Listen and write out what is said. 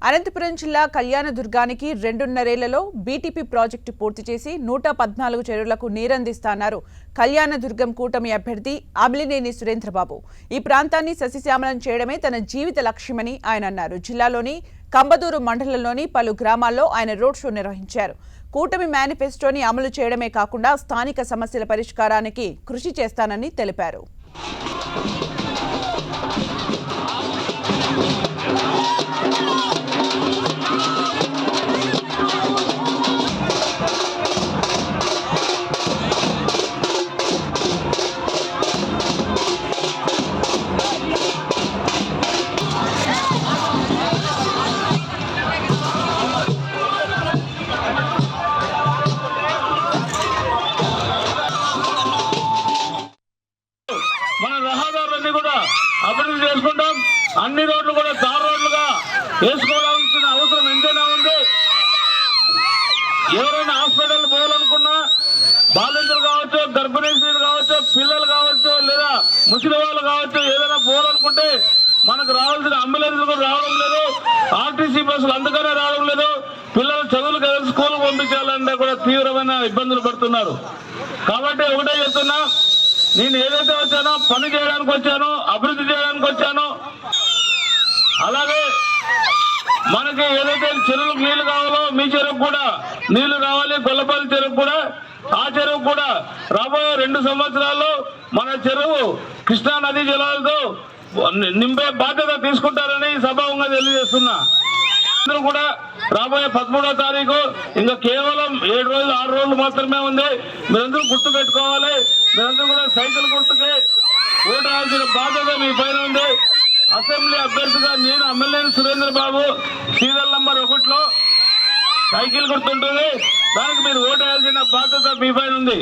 అనంతపురం జిల్లా కళ్యాణదుర్గానికి 2.5 ఏళ్లలో BTP project పూర్తి చేసి 114 చెరువులకు నీరందిస్తాన్నారు కళ్యాణదుర్గం కూటమి అభ్యర్థి అమిలినేని సురేంద్రబాబు. ఈ ప్రాంతాన్ని సస్యశ్యామలం చేయడమే తన జీవిత లక్ష్యమని ఆయన అన్నారు. జిల్లాలోని కంబదూరు మండలంలోని పలు గ్రామాల్లో ఆయన రోడ్ షో నిర్వహించారు. కూటమి మేనిఫెస్టోని అమలు చేయడమే కాకుండా స్థానిక సమస్యల పరిష్కారానికి కృషి చేస్తానని తెలిపారు. మన రహదారులన్నీ కూడా అభివృద్ధి చేసుకుంటాం. అన్ని రోడ్లు కూడా తార్ రోడ్లుగా వేసుకోవాల్సిన అవసరం ఎంతైనా ఉంది. ఎవరైనా హాస్పిటల్ పోవాలనుకున్నా బాలింతలు కావచ్చు, గర్భిణీ స్త్రీలు కావచ్చు, పిల్లలు కావచ్చు, లేదా ముసలి వాళ్ళు కావచ్చు, ఏదైనా పోవాలనుకుంటే మనకు రావాల్సిన అంబులెన్స్ కూడా రావడం లేదు. ఆర్టీసీ బస్సులు అందుకనే రావడం లేదు. పిల్లలు చదువులకు స్కూల్కి పంపించాలంటే కూడా తీవ్రమైన ఇబ్బందులు పడుతున్నారు. కాబట్టి ఒకటే చెప్తున్నా, నేను ఏదైతే వచ్చానో పని చేయడానికి వచ్చానో, అభివృద్ధి చేయడానికి వచ్చానో, అలాగే మనకి ఏదైతే చెరువులకు నీళ్లు కావాలో మీ చెరువుకు కూడా నీళ్లు కావాలి. గొల్లపల్లి చెరువు కూడా, ఆ చెరువు కూడా రాబోయే 2 సంవత్సరాల్లో మన చెరువు కృష్ణా నదీ జలాలతో నింపే బాధ్యత తీసుకుంటారని సభాముఖంగా తెలియజేస్తున్నా. అందరూ కూడా రాబోయే 13వ తారీఖు ఇంకా కేవలం 7 రోజులు 6 రోజులు మాత్రమే ఉంది. మీరందరూ గుర్తు పెట్టుకోవాలి. మీరందరూ కూడా సైకిల్ గుర్తుకి ఓటు వేయాల్సిన బాధ్యత మీ పైన ఉంది. అసెంబ్లీ అభ్యర్థిగా నేను అమిలినేని సురేంద్రబాబు సీరియల్ నంబర్ 1లో సైకిల్ గుర్తుంటుంది. దానికి మీరు ఓటు వేయాల్సిన బాధ్యత మీ పైన ఉంది.